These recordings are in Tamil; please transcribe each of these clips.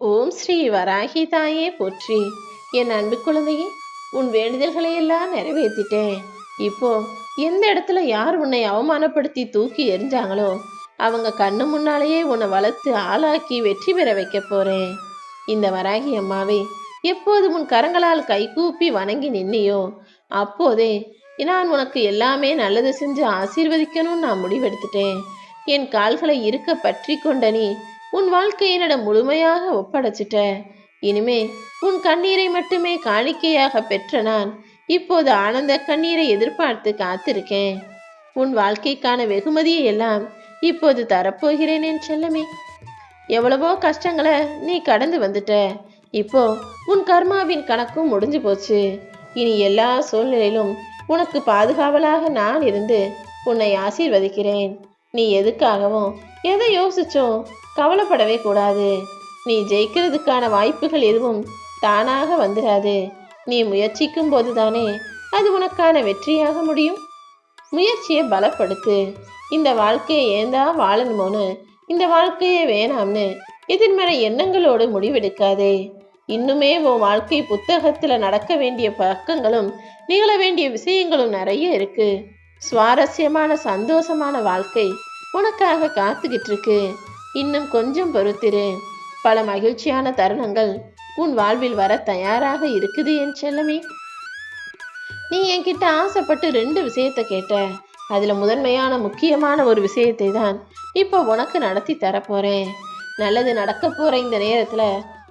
ஓம் ஸ்ரீ வராகி தாயே போற்றி. என் அன்பு குழந்தையே, உன் வேண்டுதல்களை எல்லாம் நிறைவேற்றிட்டேன். இப்போ எந்த இடத்துல யார் உன்னை அவமானப்படுத்தி தூக்கி எறிஞ்சாங்களோ அவங்க கண்ணு முன்னாலேயே உன்னை வளர்த்து ஆளாக்கி வெற்றி பெற வைக்க போறேன். இந்த வராகி அம்மாவை எப்போது உன் கரங்களால் கைகூப்பி வணங்கி நின்னியோ அப்போதே நான் உனக்கு எல்லாமே நல்லது செஞ்சு ஆசீர்வதிக்கணும்னு நான் முடிவெடுத்துட்டேன். என் கால்களை இருக்க பற்றி கொண்ட நீ உன் வாழ்க்கையினிடம் முழுமையாக ஒப்படைச்சிட்ட. இனிமே உன் கண்ணீரை மட்டுமே காணிக்கையாக பெற்ற நான் இப்போது ஆனந்த கண்ணீரை எதிர்பார்த்து காத்திருக்கேன். உன் வாழ்க்கைக்கான வெகுமதியை எல்லாம் இப்போது தரப்போகிறேன் என் செல்லமே. எவ்வளவோ கஷ்டங்களை நீ கடந்து வந்துட்ட. இப்போ உன் கர்மாவின் கணக்கும் முடிஞ்சு போச்சு. இனி எல்லா சூழ்நிலையிலும் உனக்கு பாதுகாவலாக நான் இருந்து உன்னை ஆசீர்வதிக்கிறேன். நீ எதுக்காகவும் எதை யோசிச்சோ கவலைப்படவே கூடாது. நீ ஜெயிக்கிறதுக்கான வாய்ப்புகள் எதுவும் தானாக வந்துடாது. நீ முயற்சிக்கும் போதுதானே அது உனக்கான வெற்றியாக முடியும். முயற்சியை பலப்படுத்து. இந்த வாழ்க்கையை ஏந்தா வாழணுமோன்னு, இந்த வாழ்க்கையே வேணாம்னு எதிர்மறை எண்ணங்களோடு முடிவெடுக்காதே. இன்னுமே உன் வாழ்க்கை புத்தகத்துல நடக்க வேண்டிய பக்கங்களும் நிகழ வேண்டிய விஷயங்களும் நிறைய இருக்கு. சுவாரஸ்யமான சந்தோஷமான வாழ்க்கை உனக்காக காத்துக்கிட்டு இருக்கு. இன்னும் கொஞ்சம் பொறுத்திரு. பல மகிழ்ச்சியான தருணங்கள் உன் வாழ்வில் வர தயாராக இருக்குது என் செல்லமே. நீ என்கிட்ட ஆசைப்பட்டு 2 விஷயத்தை கேட்ட. அதுல முதன்மையான முக்கியமான ஒரு விஷயத்தை தான் இப்போ உனக்கு நடத்தி தரப்போறேன். நல்லது நடக்க போற இந்த நேரத்துல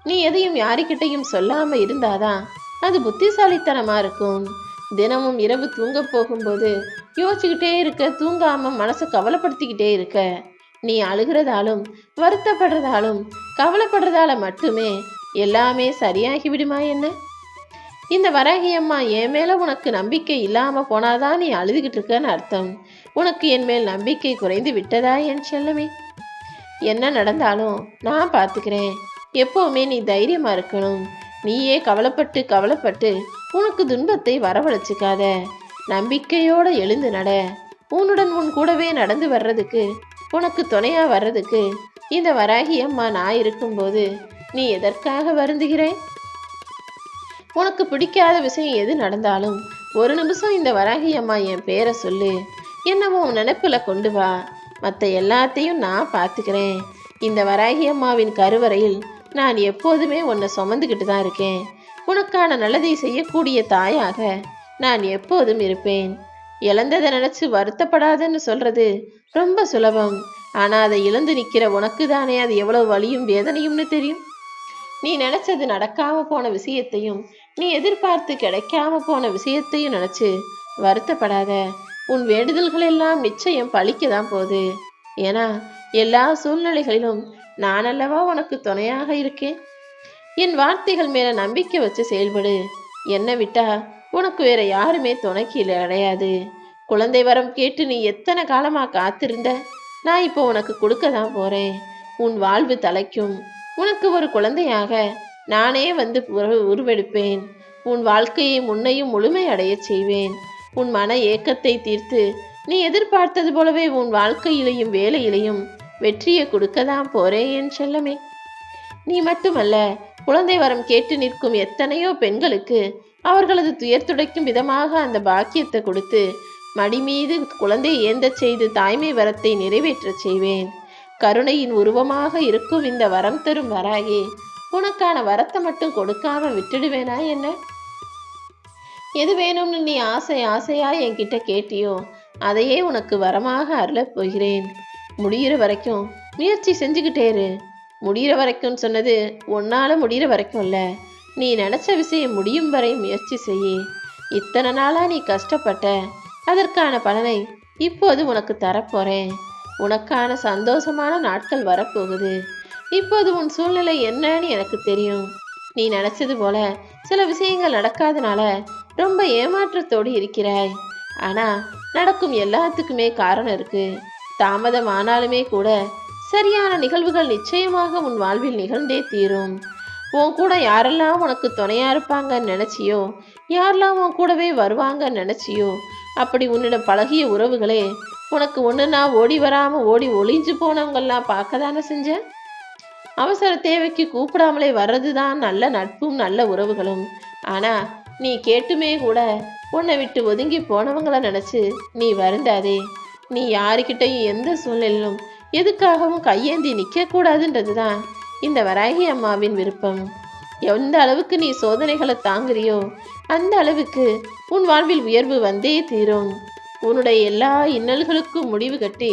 நீ எதையும் யாருக்கிட்டையும் சொல்லாம இருந்தாதான் அது புத்திசாலித்தனமா இருக்கும். தினமும் இரவு தூங்க போகும்போது யோசிச்சுக்கிட்டே இருக்க, தூங்காம மனசை கவலைப்படுத்திக்கிட்டே இருக்க. நீ அழுகிறதாலும் வருத்தப்படுறதாலும் கவலைப்படுறதால மட்டுமே எல்லாமே சரியாகி விடுமா என்ன? இந்த வராகி அம்மா என் மேல உனக்கு நம்பிக்கை இல்லாம போனாதான் நீ அழுதுகிட்டு இருக்கன்னு அர்த்தம். உனக்கு என் மேல் நம்பிக்கை குறைந்து விட்டதா என் செல்லமே? என்ன நடந்தாலும் நான் பார்த்துக்கிறேன். எப்பவுமே நீ தைரியமா இருக்கணும். நீயே கவலைப்பட்டு கவலைப்பட்டு உனக்கு துன்பத்தை வரவழைச்சிக்காத. நம்பிக்கையோட எழுந்து நட. உன்னுடன் உன் கூடவே நடந்து வர்றதுக்கு, உனக்கு துணையா வர்றதுக்கு இந்த வராகி அம்மா நான் இருக்கும்போது நீ எதற்காக வருந்துகிறாய்? உனக்கு பிடிக்காத விஷயம் எது நடந்தாலும் ஒரு நிமிஷம் இந்த வராகி அம்மா என் பேரை சொல்லு. என்னவோ நினைப்புல கொண்டு வா. மற்ற எல்லாத்தையும் நான் பார்த்துக்கிறேன். இந்த வராகி அம்மாவின் கருவறையில் நான் எப்போதுமே உன்னை சுமந்துக்கிட்டு தான் இருக்கேன். உனக்கான நல்லதை செய்யக்கூடிய தாயாக நான் எப்போதும் இருப்பேன். இழந்ததை நினைச்சு வருத்தப்படாதன்னு சொல்றது ரொம்ப சுலபம். ஆனா அதை இழந்து நிக்கிற உனக்கு தானே அது எவ்வளவு வலியும் வேதனையும்னு தெரியும். நீ நினைச்சது நடக்காம போன விஷயத்தையும், நீ எதிர்பார்த்து கிடைக்காம போன விஷயத்தையும் நினைச்சு வருத்தப்படாத. உன் வேண்டுதல்கள் எல்லாம் நிச்சயம் பழிக்கதான் போகுது. ஏன்னா எல்லா சூழ்நிலைகளிலும் நான் அல்லவா உனக்கு துணையாக இருக்கேன். என் வார்த்தைகள் மேல நம்பிக்கை வச்சு செயல்படு. என்னை விட்டா உனக்கு வேற யாருமே துணைக்கு கிடையாது. குழந்தை வரம் கேட்டு நீ எத்தனை காலமா காத்திருந்த, நான் இப்போ உனக்கு கொடுக்க தான் போறேன். உன் வாழ்வு தலைக்கும். உனக்கு ஒரு குழந்தையாக நானே வந்து உருவெடுப்பேன். உன் வாழ்க்கையை முன்னையும் முழுமை அடைய செய்வேன். உன் மன ஏக்கத்தை தீர்த்து நீ எதிர்பார்த்தது போலவே உன் வாழ்க்கையிலையும் வேலையிலையும் வெற்றியை கொடுக்க தான் போறேன் என் செல்லமே. நீ மட்டுமல்ல, குழந்தை வரம் கேட்டு நிற்கும் எத்தனையோ பெண்களுக்கு அவர்களது துயர் துடைக்கும் விதமாக அந்த பாக்கியத்தை கொடுத்து மடி மீது குழந்தை ஏந்த செய்து தாய்மை வரத்தை நிறைவேற்ற செய்வேன். கருணையின் உருவமாக இருக்கும் இந்த வரம் தரும் வராகி உனக்கான வரத்தை மட்டும் கொடுக்காம விட்டுடுவேனா என்ன? எது வேணும்னு நீ ஆசை ஆசையா என்கிட்ட கேட்டியோ அதையே உனக்கு வரமாக அருளப் போகிறேன். முடிகிற வரைக்கும் முயற்சி செஞ்சுக்கிட்டே இரு. முடிகிற வரைக்கும் சொன்னது உன்னால முடிகிற வரைக்கும் இல்ல, நீ நினைச்ச விஷயம் முடியும் வரை முயற்சி செய்ய. இத்தனை நாளா நீ கஷ்டப்பட்ட, அதற்கான பலனை இப்போது உனக்கு தரப்போறேன். உனக்கான சந்தோஷமான நாட்கள் வரப்போகுது. இப்போது உன் சூழ்நிலை என்னன்னு எனக்கு தெரியும். நீ நினைச்சது போல சில விஷயங்கள் நடக்காதனால ரொம்ப ஏமாற்றத்தோடு இருக்கிறாய். ஆனா நடக்கும் எல்லாத்துக்குமே காரணம் இருக்கு. தாமதம் ஆனாலுமே கூட சரியான நிகழ்வுகள் நிச்சயமாக உன் வாழ்வில் நிகழ்ந்தே தீரும். உன் கூட யாரெல்லாம் உனக்கு துணையா இருப்பாங்கன்னு நினைச்சியோ, யாரெல்லாம் உன் கூடவே வருவாங்கன்னு நினைச்சியோ, அப்படி உன்னிடம் பழகிய உறவுகளே உனக்கு ஒன்றுனா ஓடி வராம ஓடி ஒளிஞ்சு போனவங்கெல்லாம் பார்க்க தானே செஞ்ச. அவசர தேவைக்கு கூப்பிடாமலே வர்றதுதான் நல்ல நட்பும் நல்ல உறவுகளும். ஆனா நீ கேட்டுமே கூட உன்னை விட்டு ஒதுங்கி போனவங்கள நினைச்சு நீ வருந்தாதே. நீ யாருக்கிட்டையும் எந்த சூழ்நிலையிலும் எதுக்காகவும் கையேந்தி நிற்க கூடாதுன்றதுதான் இந்த வராகி அம்மாவின் விருப்பம். எந்த அளவுக்கு நீ சோதனைகளை தாங்குறியோ அந்த அளவுக்கு உன் வாழ்வில் உயர்வு வந்தே தீரும். உன்னுடைய எல்லா இன்னல்களுக்கும் முடிவு கட்டி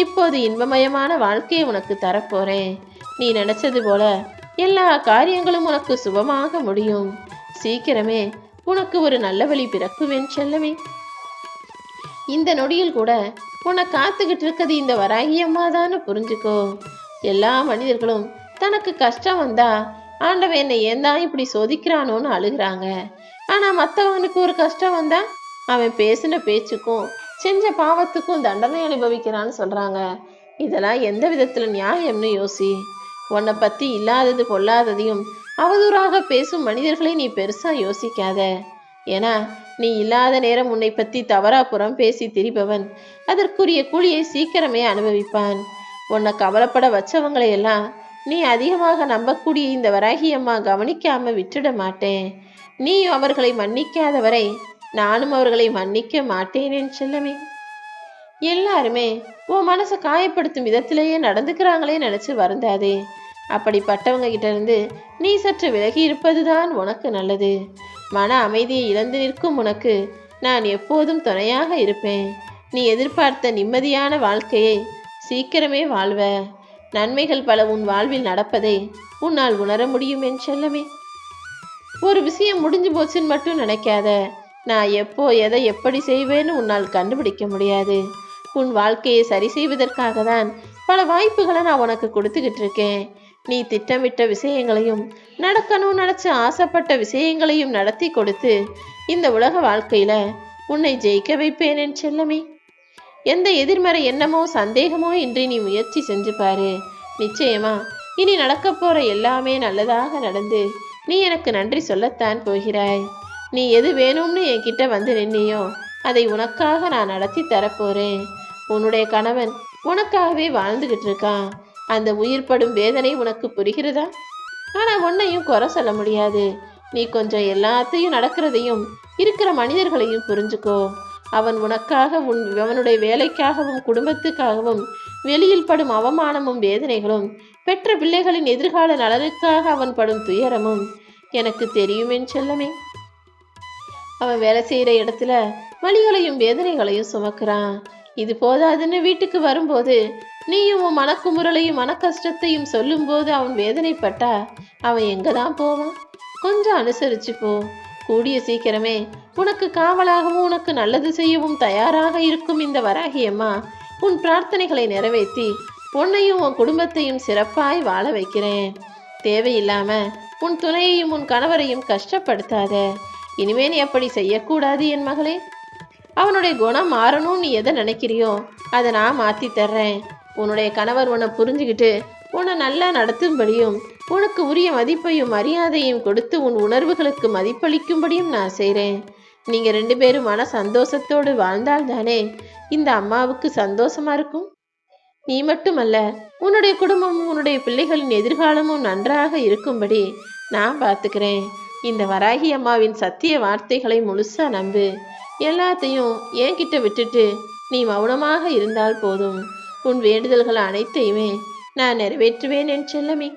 இப்போது இன்பமயமான வாழ்க்கையை உனக்கு தரப்போறேன். நீ நினைச்சது போல எல்லா காரியங்களும் உனக்கு சுபமாக முடியும். சீக்கிரமே உனக்கு ஒரு நல்ல வழி பிறக்குவேன் செல்லமே. இந்த நொடியில் கூட உன்னை காத்துக்கிட்டு இருக்கிறது இந்த வராகி அம்மா தான்னு புரிஞ்சுக்கோ. எல்லா மனிதர்களும் தனக்கு கஷ்டம் வந்தா ஆண்டவன் என்னை ஏன் தான் இப்படி சோதிக்கிறானோன்னு அழுகிறாங்க. ஆனா மற்றவனுக்கு ஒரு கஷ்டம் வந்தா அவன் பேசின பேச்சுக்கும் செஞ்ச பாவத்துக்கும் தண்டனை அனுபவிக்கிறான்னு சொல்றாங்க. இதெல்லாம் எந்த விதத்துல நியாயம்னு யோசி. உன்னை பத்தி இல்லாதது பொல்லாததையும் அவதூறாக பேசும் மனிதர்களை நீ பெருசா யோசிக்காத. ஏன்னா நீ இல்லாத நேரம் உன்னை பத்தி தவறா புறம் பேசி திரிபவன் அதற்குரிய கூலியை சீக்கிரமே அனுபவிப்பான். உன்னை கவலைப்பட வச்சவங்களை எல்லாம் நீ அதிகமாக நம்பக்கூடிய இந்த வராகி அம்மா கவனிக்காம விட்டுட மாட்டேன். நீ அவர்களை மன்னிக்காத வரை நானும் அவர்களை மன்னிக்க மாட்டேனேன் செல்லமே. எல்லாருமே உன் மனசை காயப்படுத்தும் விதத்திலேயே நடந்துக்கிறாங்களே நினைச்சு வருந்தாதே. அப்படிப்பட்டவங்க கிட்ட இருந்து நீ சற்று விலகி இருப்பதுதான் உனக்கு நல்லது. மன அமைதியை இழந்து நிற்கும் உனக்கு நான் எப்போதும் துணையாக இருப்பேன். நீ எதிர்பார்த்த நிம்மதியான வாழ்க்கையை சீக்கிரமே வாழ்வ. நன்மைகள் பல உன் வாழ்வில் நடப்பதை உன்னால் உணர முடியும் என் செல்லமே. ஒரு விஷயம் முடிஞ்சு போச்சுன்னு மட்டும் நினைக்காத. நான் எப்போ எதை எப்படி செய்வேன்னு உன்னால் கண்டுபிடிக்க முடியாது. உன் வாழ்க்கையை சரி செய்வதற்காக தான் பல வாய்ப்புகளை நான் உனக்கு கொடுத்துக்கிட்டு இருக்கேன். நீ திட்டமிட்ட விஷயங்களையும் நடக்கணும்னு நினைச்சு ஆசைப்பட்ட விஷயங்களையும் நடத்தி கொடுத்து இந்த உலக வாழ்க்கையில உன்னை ஜெயிக்க வைப்பேன் என் செல்லமே. எந்த எதிர்மறை எண்ணமோ சந்தேகமோ இன்றி நீ முயற்சி செஞ்சு பாரு. நிச்சயமா இனி நடக்க போற எல்லாமே நல்லதாக நடந்து நீ எனக்கு நன்றி சொல்லத்தான் போகிறாய். நீ எது வேணும்னு என்கிட்ட வந்து நின்னியோ அதை உனக்காக நான் நடத்தி தரப்போறேன். உன்னுடைய கணவன் உனக்காகவே வாழ்ந்துகிட்டு இருக்கான். அந்த உயிர் படும் வேதனை உனக்கு புரிகிறதா? ஆனா உன்னையும் குறை சொல்ல முடியாது. நீ கொஞ்சம் எல்லாத்தையும் நடக்கிறதையும் இருக்கிற மனிதர்களையும் புரிஞ்சுக்கோ. அவன் உனக்காக அவனுடைய வேலைக்காகவும் குடும்பத்துக்காகவும் வெளியில் படும் அவமானமும் வேதனைகளும் பெற்ற பிள்ளைகளின் எதிர்கால நலனுக்காக அவன் படும் துயரமும் எனக்கு தெரியும் என் செல்லமே. அவன் வேலை செய்யற இடத்துல வலிகளையும் வேதனைகளையும் சுமக்கிறான். இது போதாதுன்னு வீட்டுக்கு வரும்போது நீயும் உன் மனக்குமுறலையும் மன கஷ்டத்தையும் சொல்லும் போது அவன் வேதனைப்பட்டா அவன் எங்கதான் போவான்? கொஞ்சம் அனுசரிச்சு போ. கூடிய சீக்கிரமே உனக்கு காவலாகவும் உனக்கு நல்லது செய்யவும் தயாராக இருக்கும் இந்த வராகி அம்மா உன் பிரார்த்தனைகளை நிறைவேற்றி உன்னையும் உன் குடும்பத்தையும் சிறப்பாய் வாழ வைக்கிறேன். தேவையில்லாம உன் துணையையும் உன் கணவரையும் கஷ்டப்படுத்தாத. இனிமே நீ அப்படி செய்யக்கூடாது என் மகளே. அவனுடைய குணம் மாறணும்னு நீ எதை நினைக்கிறியோ அதை நான் மாற்றி தர்றேன். உன்னுடைய கணவர் உன்னை புரிஞ்சுக்கிட்டு உன்னை நல்லா நடத்தும்படியும் உனக்கு உரிய மதிப்பையும் மரியாதையும் கொடுத்து உன் உணர்வுகளுக்கு மதிப்பளிக்கும்படியும் நான் செய்கிறேன். நீங்கள் 2 பேரும் மன சந்தோஷத்தோடு வாழ்ந்தால்தானே இந்த அம்மாவுக்கு சந்தோஷமா இருக்கும். நீ மட்டுமல்ல, உன்னுடைய குடும்பமும் உன்னுடைய பிள்ளைகளின் எதிர்காலமும் நன்றாக இருக்கும்படி நான் பார்த்துக்கிறேன். இந்த வராகி அம்மாவின் சத்திய வார்த்தைகளை முழுசா நம்பு. எல்லாத்தையும் என்கிட்ட விட்டுட்டு நீ மௌனமாக இருந்தால் போதும். உன் வேண்டுதல்கள் அனைத்தையுமே நான் நிறைவேற்றுவேன் என் செல்லமே.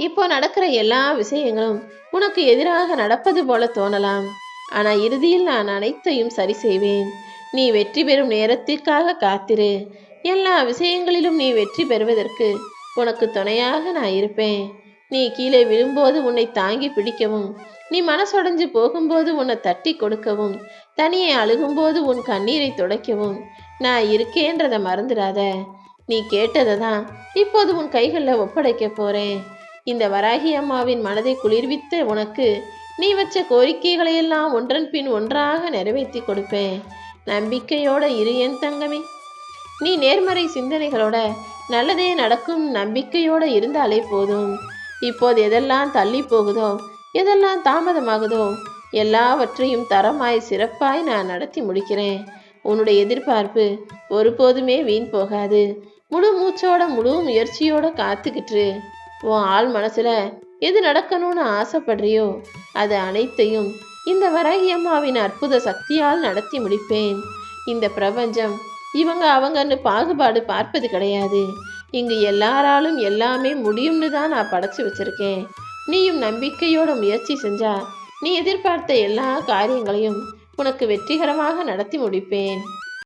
இப்போ நடக்கிற எல்லா விஷயங்களும் உனக்கு எதிராக நடப்பது போல தோணலாம். ஆனா இறுதியில் நான் அனைத்தையும் சரி செய்வேன். நீ வெற்றி பெறும் நேரத்திற்காக காத்திரு. எல்லா விஷயங்களிலும் நீ வெற்றி பெறுவதற்கு உனக்கு துணையாக நான் இருப்பேன். நீ கீழே விழும்போது உன்னை தாங்கி பிடிக்கவும், நீ மனசொடைஞ்சு போகும்போது உன்னை தட்டி கொடுக்கவும், தனியே அழுகும்போது உன் கண்ணீரை துடைக்கவும் நான் இருக்கேன்றதை மறந்துடாத. நீ கேட்டதை தான் இப்போது உன் கைகளில் ஒப்படைக்க போறேன். இந்த வராகி அம்மாவின் மனதை குளிர்வித்த உனக்கு நீ வச்ச கோரிக்கைகளையெல்லாம் ஒன்றன் பின் ஒன்றாக நிறைவேற்றி கொடுப்பேன். நம்பிக்கையோட இரு என் தங்கமே. நீ நேர்மறை சிந்தனைகளோட நல்லதே நடக்கும் நம்பிக்கையோட இருந்தாலே போதும். இப்போது எதெல்லாம் தள்ளி போகுதோ, எதெல்லாம் தாமதமாகுதோ எல்லாவற்றையும் தரமாய் சிறப்பாய் நான் நடத்தி முடிக்கிறேன். உன்னுடைய எதிர்பார்ப்பு ஒருபோதுமே வீண் போகாது. முழு மூச்சோட முழு முயற்சியோட காத்துக்கிட்டு உன் ஆள் மனசுல எது நடக்கணும்னு ஆசைப்படுறியோ அது அனைத்தையும் இந்த வராகி அம்மாவின் அற்புத சக்தியால் நடத்தி முடிப்பேன். இந்த பிரபஞ்சம் இவங்க அவங்கன்னு பாகுபாடு பார்ப்பது கிடையாது. இங்கு எல்லாராலும் எல்லாமே முடியும்னு தான் நான் படைச்சு வச்சிருக்கேன். நீயும் நம்பிக்கையோட முயற்சி செஞ்சா நீ எதிர்பார்த்த எல்லா காரியங்களையும் உனக்கு வெற்றிகரமாக நடத்தி முடிப்பேன்.